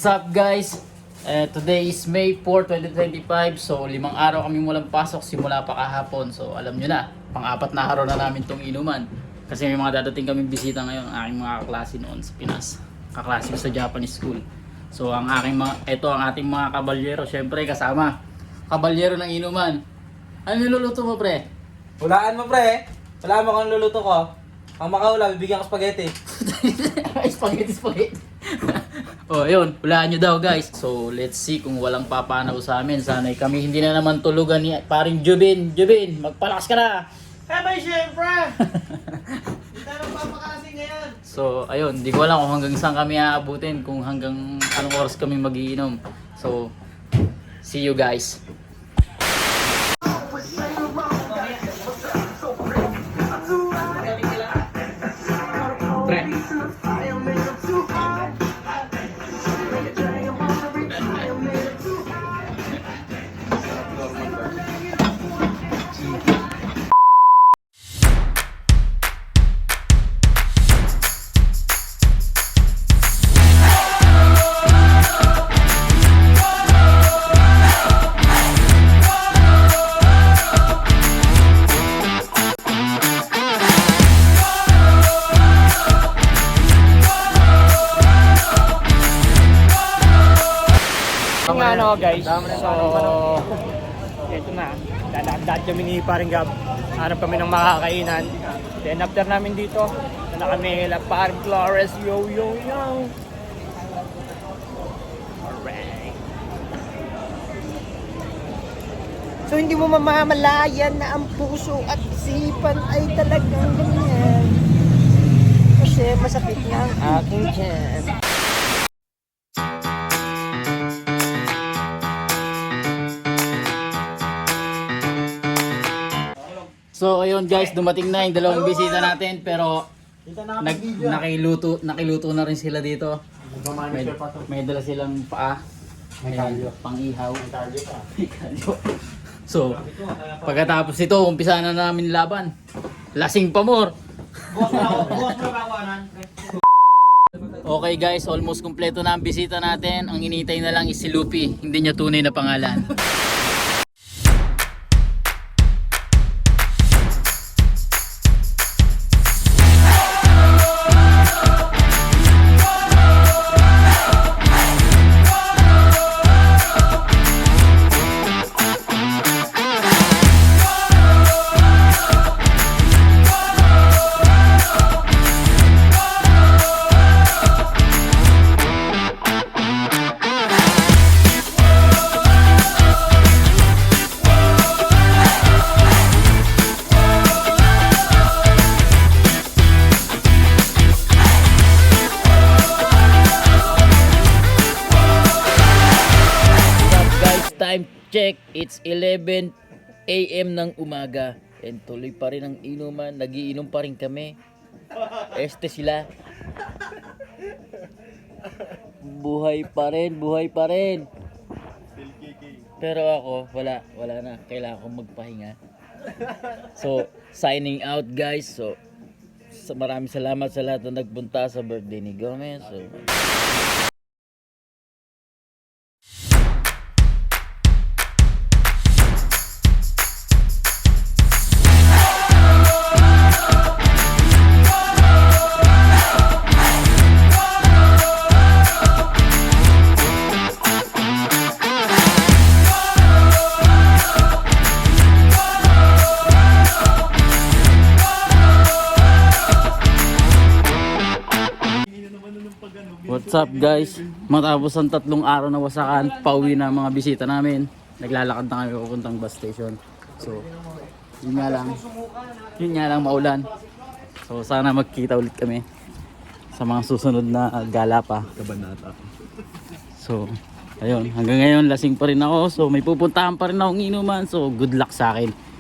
What's up guys? Today is May 4, 2025. So 5 araw kami walang pasok simula pa kahapon. So alam nyo na, pang-apat na araw na namin tong inuman. Kasi may mga dadating kaming bisita ngayon, aking mga kaklase noon sa Pinas. Kaklase ko sa Japanese school. So ang ito ang ating mga kabalyero. Syempre kasama, kabalyero ng inuman. Ano niluluto mo pre? Hulaan mo pre. Hulaan mo kung luluto ko. Ang makahula, bibigyan ko spaghetti. Spaghetti. Oh, yun. Hulaan nyo daw guys. So, let's see kung walang papanaw sa amin. Sana'y kami hindi na naman tulugan ni paring Jubin. Jubin, magpalakas ka na! May syempre! Hindi tayo papakalasing ngayon. So, ayun. Di ko alam kung hanggang saan kami aabutin. Kung hanggang anong oras kami magiinom. So, see you guys. Pre. Ano guys, so ito na, dadaan kami ni Paring Gab, hanap kami ng makakainan. Then after namin dito, na kami la Paring Flores, yo. Alright. So hindi mo mamamalayan na ang puso at isipan ay talagang ganyan. Kasi masakit nga ang aking tiyan. So, ayun guys, dumating na yung dalawang bisita natin. Pero, nakiluto na rin sila dito. May dala silang paa. Ayan, pang-ihaw. May kalyo. So, pagkatapos ito, umpisa na namin laban. Lasing pa more. Okay guys, almost kompleto na ang bisita natin. Ang initay na lang is si Lupi. Hindi niya tunay na pangalan. Time check, it's 11 AM ng umaga and tuloy pa rin ang inuman, nagiinom pa rin kami. Este sila. Buhay pa rin. Pero ako, wala na. Kailangan kong magpahinga. So, signing out guys. So, maraming salamat sa lahat na nagpunta sa birthday ni Gomez. So, what's up guys? Matapos ang 3 araw na wasakan, pauwi na ang mga bisita namin. Naglalakad na kami papuntang bus station. So, yun nga lang maulan. So, sana magkita ulit kami sa mga susunod na gala pa. Kabanata. So, ayun. Hanggang ngayon, lasing pa rin ako. So, may pupuntahan pa rin akong inuman. So, good luck sa akin.